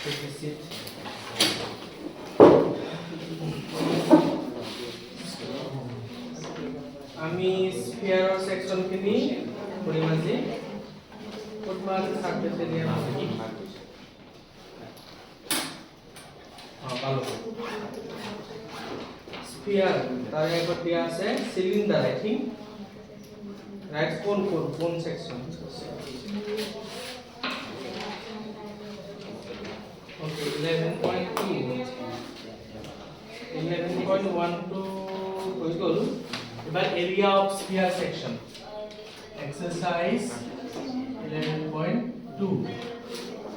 Take a seat. আমি স্ফিয়াৰৰ সেকশনখিনি কৰিম আজি ক'তমান surface area আছে ভালো স্ফিয়াৰ তার আগত দিয়া আছে সিলিন্ডার আই থিংক রাইট কোন সেকশন ওকে 11.12 হৈ গ'ল এবার area of sphere section exercise 11.2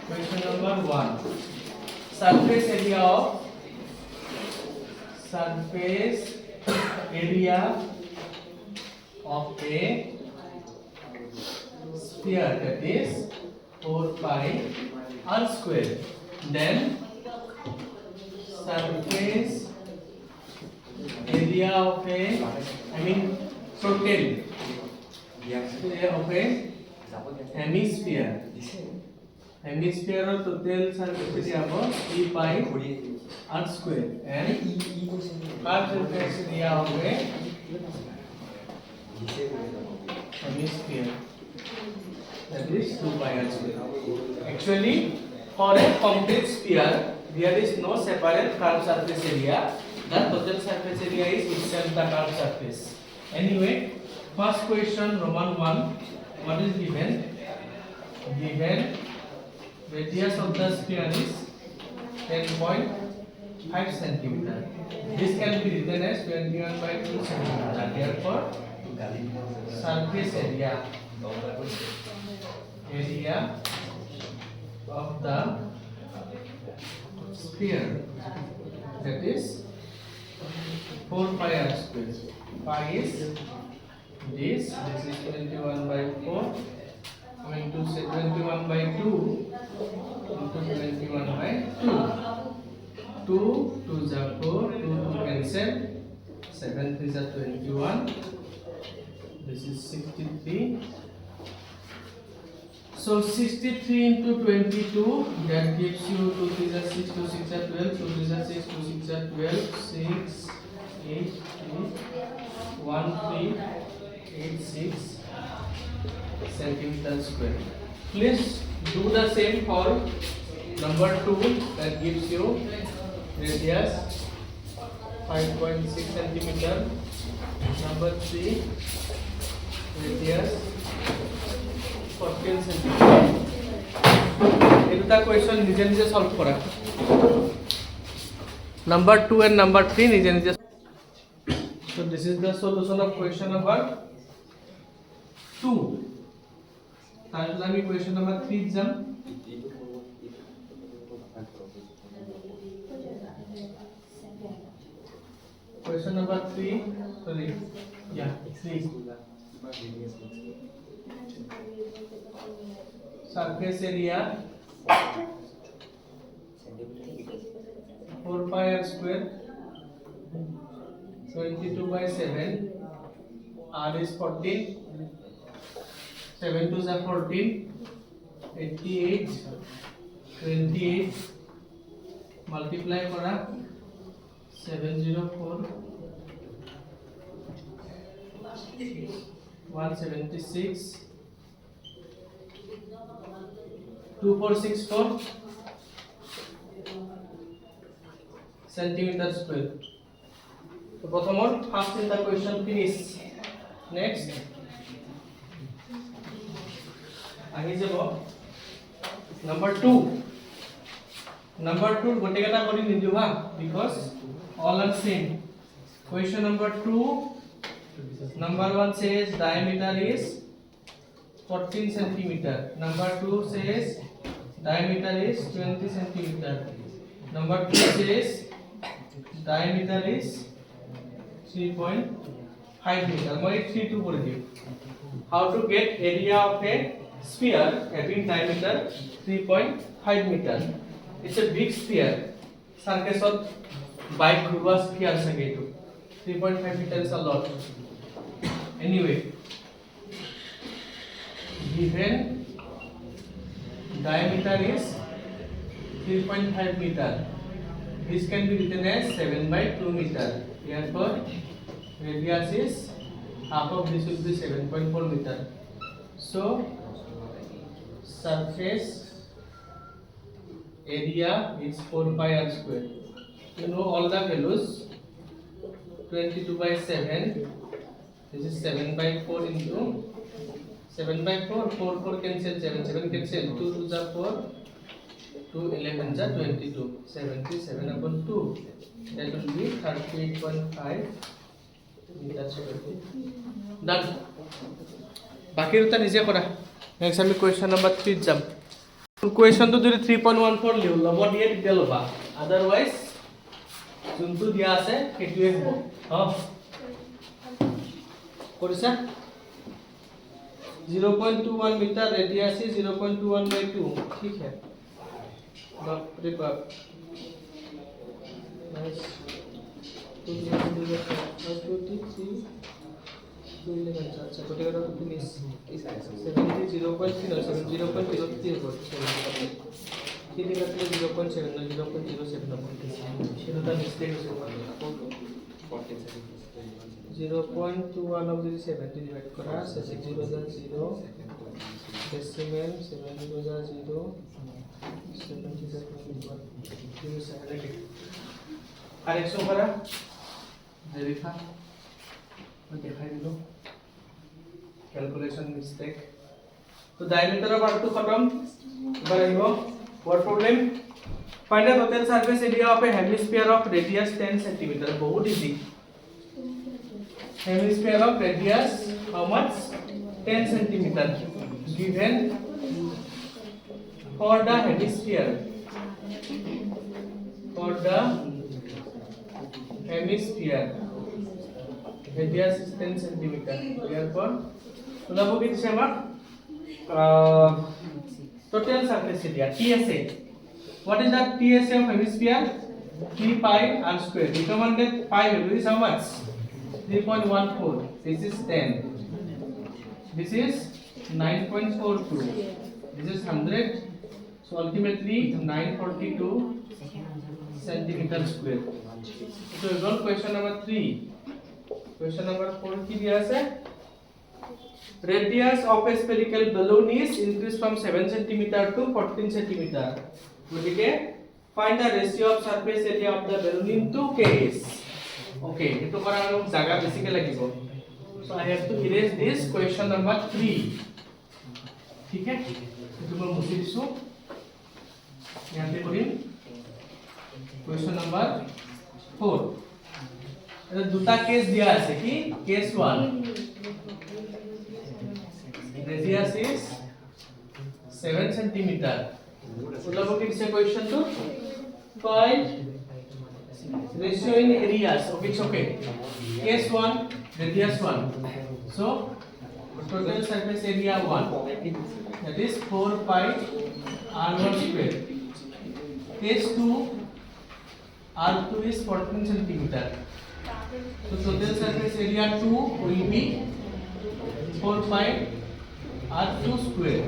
question number 1 surface area of a sphere that is 4 pi r square then surface area of a total area of a hemisphere or total surface area of 3 pi r square and half surface area of a hemisphere that is 2 pi r square. Actually for a complete sphere there is no separate curved surface area. The total surface area is itself the curved surface. Anyway, first question Roman 1. What is given? Given radius of the sphere is 10.5 centimeter. This can be written as 21/2 centimeter. Therefore, surface area of the sphere that is 4 pi r square. Pi is this is 21/4 coming to 21/2 into 21/2. 2 2 is 4, 2 cancel, 7 3 is 21. This is 63. So 63 into 22 that gives you 2 3 is 6, 2 6 is 12, 2 3 is 6, 2 6 is 12, 6 8 3 1 3 8 6 centimeter square. Please do the same for number 2 that gives you radius 5.6 centimeter. Number 3 radius 14 centimeter. এই দুটা question নিজে নিজে solve করা number 2 and number 3 নিজে নিজে. So this is the solution of question number 2. তাহলে আমি question number 3 exam. Question number 3. Sorry. Yeah, 3. Surface area 4 pi r square 22/7 r is 14 7 2s are 14 88 28 multiply kora 704 176 2464 centimeter square. So প্রথমত first in the question finish. Next আহি যাব number 2 গোটেইটা কৰি নিদিও হা because all are same. Question number 2 number 1 says diameter is 14 centimeter. Number 2 says diameter is 20 centimeter. Number 3 says diameter is 3.5 meter. Moi 3 2 kore diyo. How to get area of a sphere having diameter 3.5 meter? It's a big sphere. Surface of bike ঘুরবা sphere sage etu 3.5 meter is a lot. Anyway, given diameter is 3.5 meter. This can be written as 7 by 2 meter. Therefore, radius is half of this will be 7.4 meter. So, surface area is 4 pi r square. You know all the values. 22 by 7. This is 7 by 4 into 7 by 4. 4 cancel. 7 cancel. 2 to the 4. 2 11 is 22. 77 upon 2. That will be 38.5 meter square. Done. बाकी रुता निजे करा. Next আমি question number 3 যাম. Question তো যদি 3.14 লিও লব দিয়ে তেতিয়া লবা. Otherwise যোনটো দিয়া আছে সেইটোৱে হ'ব. কৰিছা 0.21 मीटर रेडियस is 0.21 by 2. ठीक है. बाप रे बाप. नाइस. 2 अच्छा छोटे का फिनिश 0.3 होगा 0.03 होगा. ठीक है मतलब 0.7 0.07 होगा. शेडोटा मिस्टेक होगा. 0.21 of the 70 divided करा 6 0 0 decimal 7 0 0 70 करेक्शन करा वेरीफा मैं दिखाई दिलो कैलकुलेशन मिस्टेक. तो डायमीटर ऑफ R2 खत्म. बार आइबो what problem. Find the total surface area of A hemisphere of radius 10 cm. बहुत easy. Hemisphere of radius how much 10 cm given for the hemisphere radius is 10 cm. Therefore ওলাবো কি দিছে আমাক total surface area TSA. What is the TSA of hemisphere? 3 pi r square. Recommended pi value is how much? 3.14. This is 10. This is 9.42. This is 100. So ultimately 942 centimeter square. So we got question number 3. Question number 4 ki diya ase. Radius of a spherical balloon is increased from 7 cm to 14 cm. Gotike find the ratio of surface area of the balloon in two cases. Okay, itu orang jaga basic lagi bo. So I have to erase this question number 3. ठीक है? itu मैं मुझे दिसो. यहाँ पे करें. Question number 4. এটা দুটা case দিয়া আছে কি? Case 1. Radius is 7 cm. ওলাবো কি দিছে question to? Find ratio in areas of which okay. Case 1 radius 1. So total surface area 1 that is 4 pi r1 square. Case 2 r2 is 14 cm. So total surface area 2 will be 4 pi r2 square.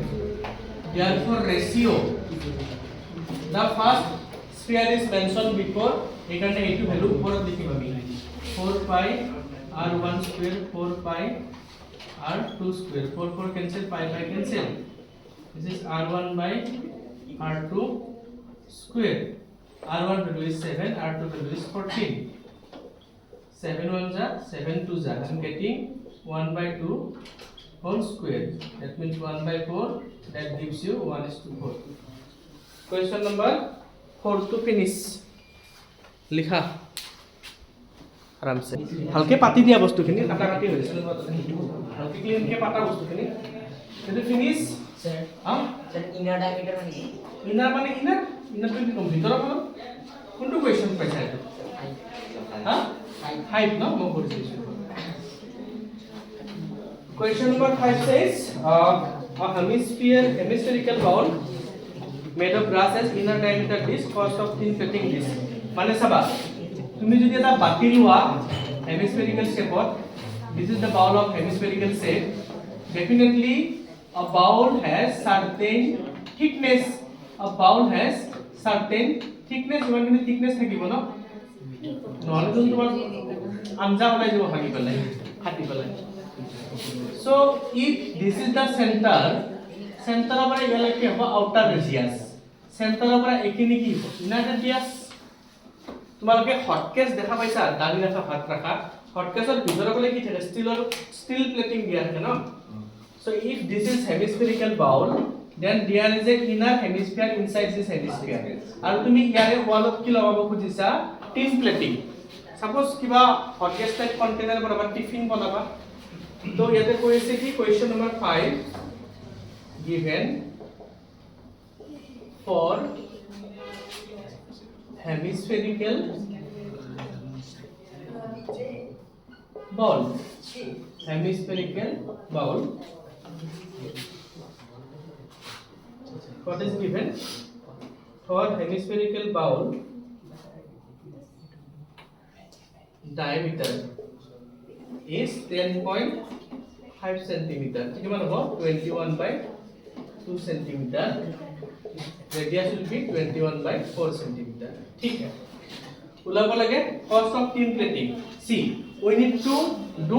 Therefore ratio the first sphere is mentioned before. এখানে এইটো value উপৰত লিখিম আমি 4 pi r1 square 4 pi r2 square 4 cancel pi cancel. This is r1 by r2 square. r1 value is 7, r2 value is 14. 7 1s are 7 2s are. I am getting 1 by 2 whole square. That means 1 by 4. That gives you 1:4. Question number 4 to finish. लिखा आराम से हल्के पाती दिया বস্তুখিনি কাটা কাটি হৈছে হলকে ক্লিন কে পাতা বস্তুখিনি এটো finish sir sir inner diameter মানে ইনার তুমি কম ভিতৰৰ কোন কোনটো কোৱেশ্চন পাইছা এটো হাইট ন মই কৰিছো Question number 5 says a hemispherical bowl made of brass has inner diameter disc cost of thin plating disc. মানে চাবা তুমি যদি এটা বাতি লোৱা hemispherical shape, this is the bowl of hemispherical shape. Definitely a bowl has certain thickness. A bowl has certain thickness ইমানখিনি thickness থাকিব ন নহলে তুমি তোমাৰ আঞ্জা ওলাই যাব ভাগি পেলাই ফাটি পেলাই so if this is the center পৰা ইয়ালৈকে হ'ব outer radius center পৰা এইখিনি কি হ'ব inner radius তোমালোকে হটকেছ দেখা পাইছা দালি ৰাখা ভাত ৰাখা হটকেছৰ ভিতৰৰ ফালে কি থাকে ষ্টীল প্লেটিং দিয়া থাকে ন so if this is hemispherical bowl then there is a inner hemisphere inside this hemisphere আৰু তুমি ইয়াৰে ওয়ালত কি লগাব খুজিছা tin plating suppose কিবা হটকেছ টাইপ কন্টেইনাৰ বনাবা টিফিন বনাবা তো ইয়াতে কৈছে কি question number 5 given for hemispherical bowl what is given for hemispherical bowl diameter is 10.5 centimeter কিমান হ'ব 21/2 centimeter radius will be 21/4 centimeter ঠিক আছে উলাব লাগে cost of tin plating see we need to do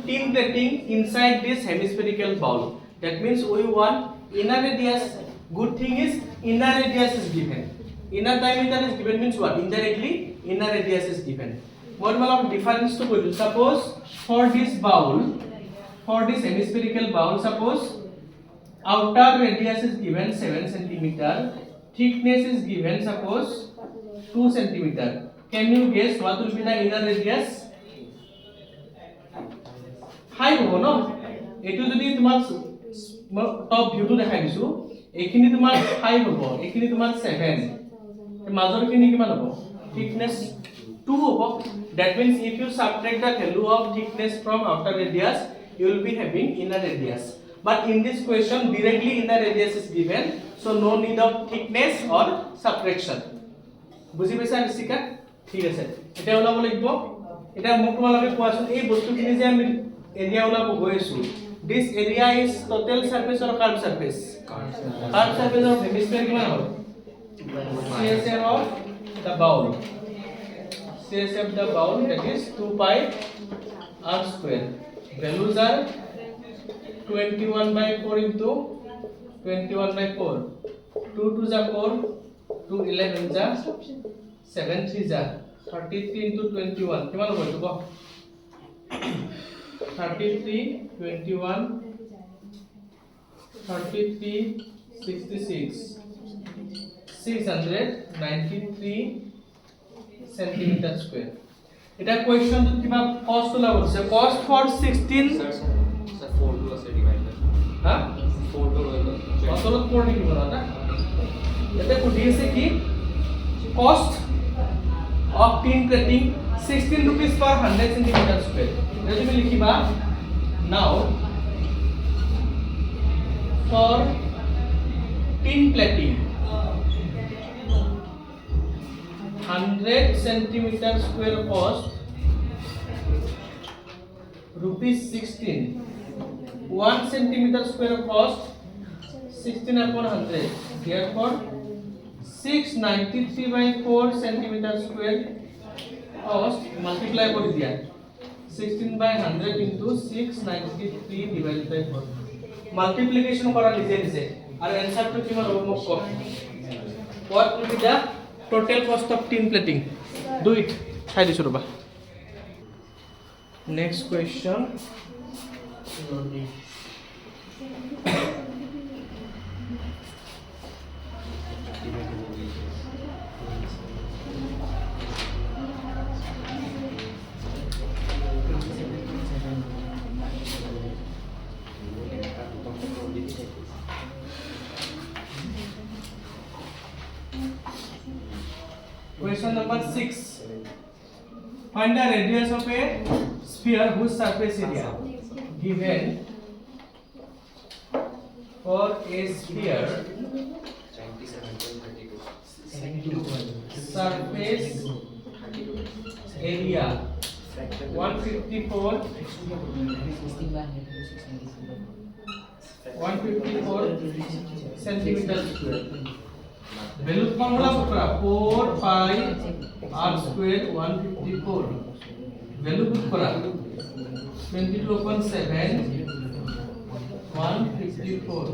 tin plating inside this hemispherical bowl that means we want inner radius good thing is inner radius is given inner diameter is given means what indirectly inner radius is given what will of difference to put suppose for this bowl for this hemispherical bowl suppose outer radius is given 7 centimeter thickness is given suppose 2 centimeter can you guess what will be the inner radius 5 হ'ব ন এটো যদি তোমাক top ভিউটো দেখাই দিছো এইখিনি তোমাৰ 5 হ'ব এইখিনি তোমাৰ 7 এই মাজৰ খিনি কিমান হ'ব thickness 2 হ'ব that means if you subtract the value of thickness from outer radius you will be having inner radius but in this question directly inner radius is given so no need of thickness or subtraction বুজি পাইছা নিশিকা ঠিক আছে এটা ওলাব লাগিব এটা মোক তোমালোকে কোৱাচোন এই বস্তুখিনি যে আমি এৰিয়া ওলাব গৈছো this area is total surface or curved surface curved surface of hemisphere কিমান হ'ব CSM of the bowl CSM of the bowl that is 2 pi r square values are 21/4 into 21/4 2 to the 4 2 11 ja 7 3 ja 33 into 21 কিমান হ'ব এইটো ক 33 21 33 66 693 centimeter square এটা question তো কিবা কষ্ট ওলাব আছে কষ্ট ফৰ 16 सर 4 to আছে ডিভাইডার হা 4 to হইলো আসলত পড়ি কি বলা না এটা কোটি আছে কি কষ্ট of tin plating 16 rupees per 100 centimeter square এটা তুমি লিখিবা now for tin plating 100 centimeter square cost rupees 16 1 centimeter square cost 16 upon 100 therefore 693/4 centimeter square cost multiply করে দিয়া 16/100 into 693 divided by 4 multiplication করা নিজে নিজে আর आंसर তো কিমান হ'ব মোক ক what will be the total cost of tin plating do it চাই দিছো ৰবা next question Question number 6. Find the radius of a sphere whose surface area given for a sphere surface area 154 centimeter square. Value formula put করা 4 pi r square 154 value put করা 22 upon 7 154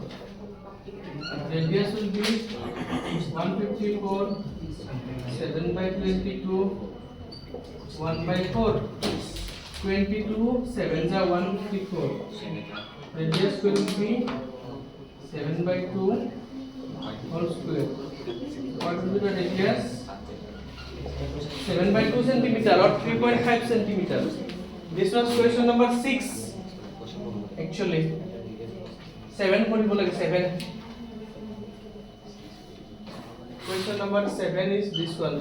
radius will be 154 7 by 22 1 by 4 22 7 are 154 radius will be 7 by 2 whole square. What will be the radius? 7 by 2 centimeter or 3.5 centimeter. This was question number 6. Actually 7 পড়িব লাগে 7. Question number 7 is this one.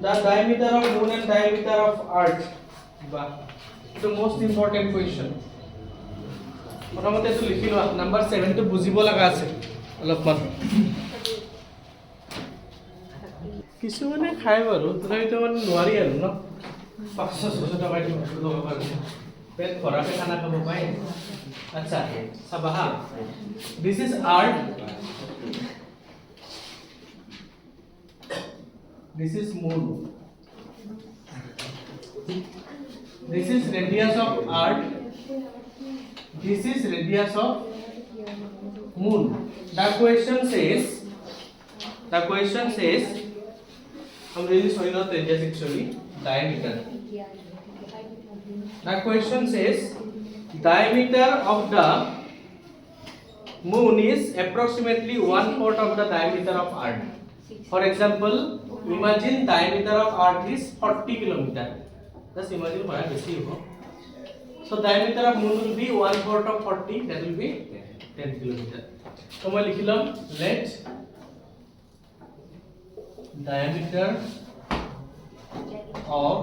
The diameter of moon and diameter of earth. The most important question. প্রথমতে তো লিখি লোৱা number 7 টো বুজিব লাগা আছে অলপমান কিছুমানে খাই বাৰু তথাপিতো মানে নোৱাৰি আৰু ন 500-600 টকা দি বস্তু ল'ব পাৰি পেট ভৰাকে খানা খাব পাই আচ্ছা চাবা হা this is earth this is moon this is radius of earth This is radius of moon. The question says, I'm really sorry, not radius actually, diameter. The question says, diameter of the moon is approximately 1/4 of the diameter of Earth. For example, imagine diameter of Earth is 40 kilometer. Just imagine what I see. So diameter of moon will be 1/4 of 40, that will be 10 kilometer. So I লিখিলাম let diameter of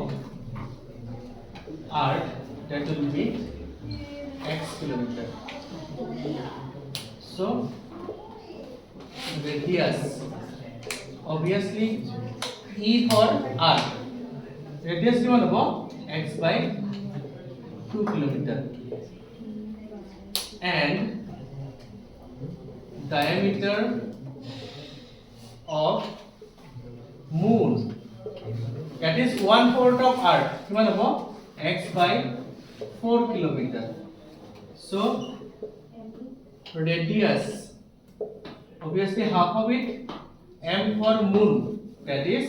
earth that will be x kilometer. So radius obviously E for earth radius কিমান হ'ব x by 2 kilometer and diameter of moon that is 1/4 of earth কিমান হ'ব x by 4 kilometer so radius obviously half of it m for moon that is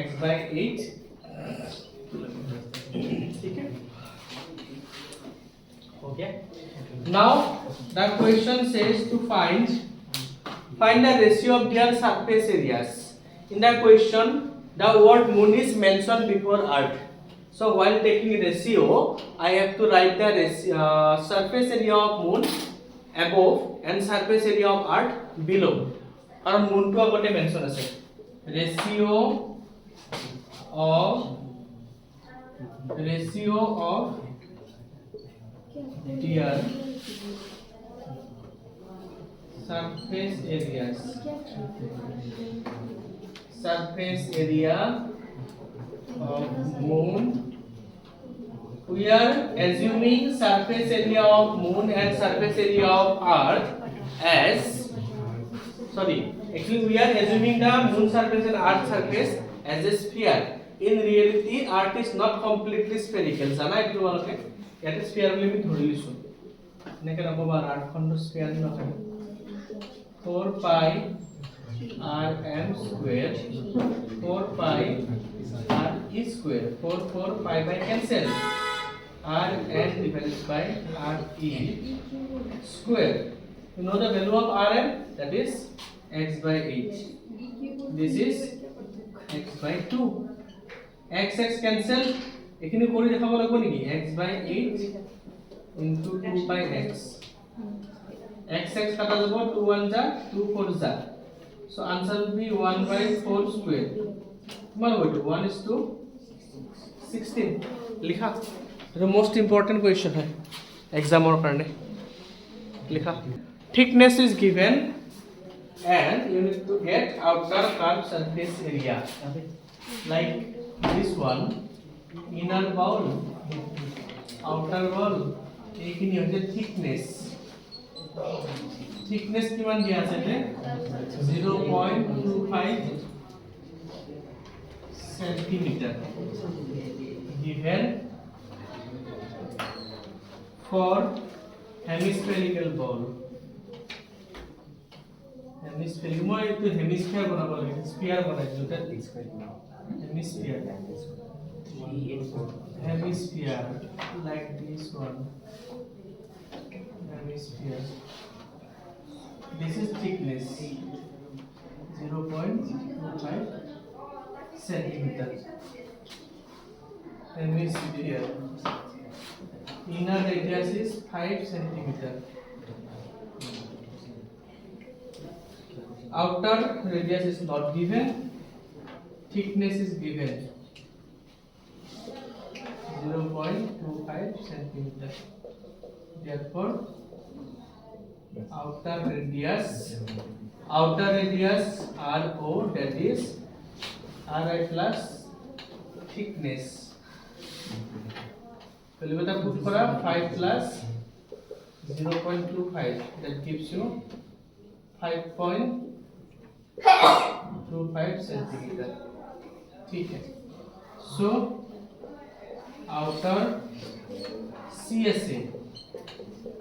x by 8 kilometer ठीक है Okay. Now the question says to find the ratio of their surface areas. In the question, the word moon is mentioned before earth. So while taking ratio, I have to write the surface area of moon above and surface area of earth below. Or moon to agote mention ase. Ratio of their surface area of moon. We are assuming surface area of moon and surface area of earth as actually we are assuming the moon surface and earth surface as a sphere. In reality earth is not completely spherical jana etu maloke ইয়াতে sphere বুলি আমি ধৰি লৈছো এনেকে নকব আর 8 খণ্ড sphere নহয় 4 pi rm square 4 pi r e square 4 pi by cancel rn divided by r e square you know the value of rm that is x by 8 this is x by 2 x cancel এখানে করে দেখাবো লাগবে নাকি x by 8 into 2 by x x কাটা যাব 2 1 যা 2 4 যা so answer will be 1 by 4 square কিমান হ'ব 1 is to 16 লিখা এটা মোস্ট ইম্পর্টেন্ট কোয়েশ্চন হয় এক্সামৰ কাৰণে লিখা thickness is given and you need to get outer curved surface area like this one inner wall outer wall এইখিনি হচ্ছে thickness thickness কিমান দিয়া আছে তে 0.25 centimeter given for hemispherical ball. Hemispherical মই একটু হেমিস্ফিয়ার বনাব লাগে স্ফিয়ার বনাই দিলো তাত hemisphere hemisphere like this one hemisphere this is thickness 0.25 centimeter hemisphere inner radius is 5 centimeter outer radius is not given thickness is given 0.25 centimeter. Therefore, outer radius RO, that is Ri plus thickness. Value beta put kora 5 plus 0.25, that gives you 5.25 centimeter. Okay. So outer CSA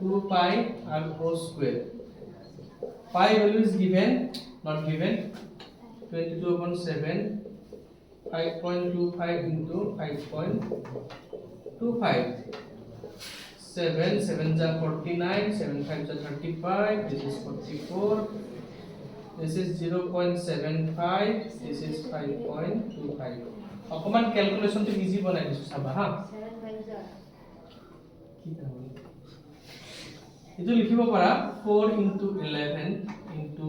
2 pi RO square. Pi value is given, not given. 22/7, 5.25 into 5.25. 7 7s are 49, 7 5s are 35. This is 44. This is 0.75. This is 5.25. অকমান calculation তো easy বনাই দিছো চাবা হা এটো লিখিব পাৰা 4 into 11 into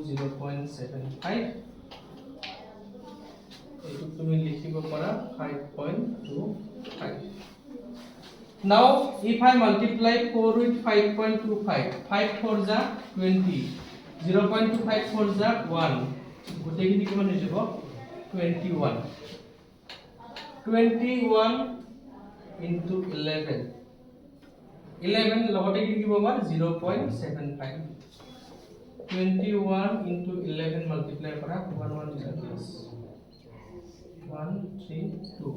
0.75 এটো তুমি লিখিব পাৰা 5.25 now if I multiply 4 with 5.25 5 4 जा 20 0.25 4 जा 1 গোটেইখিনি কিমান হৈ যাব 21 21 into 11 লগতে কি লিখিব আমাৰ 0.75 21 into 11 multiply কৰা 1 1 plus 1 3 2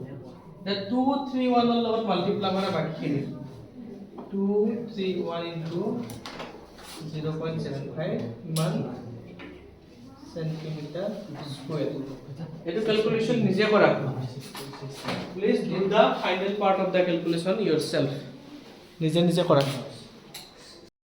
that 2 3 1 ৰ লগত multiply কৰা বাকিখিনি 2 3 1 into 0.75 Iman centimeter square etu calculation nije kora please do the final part of the calculation yourself nije kora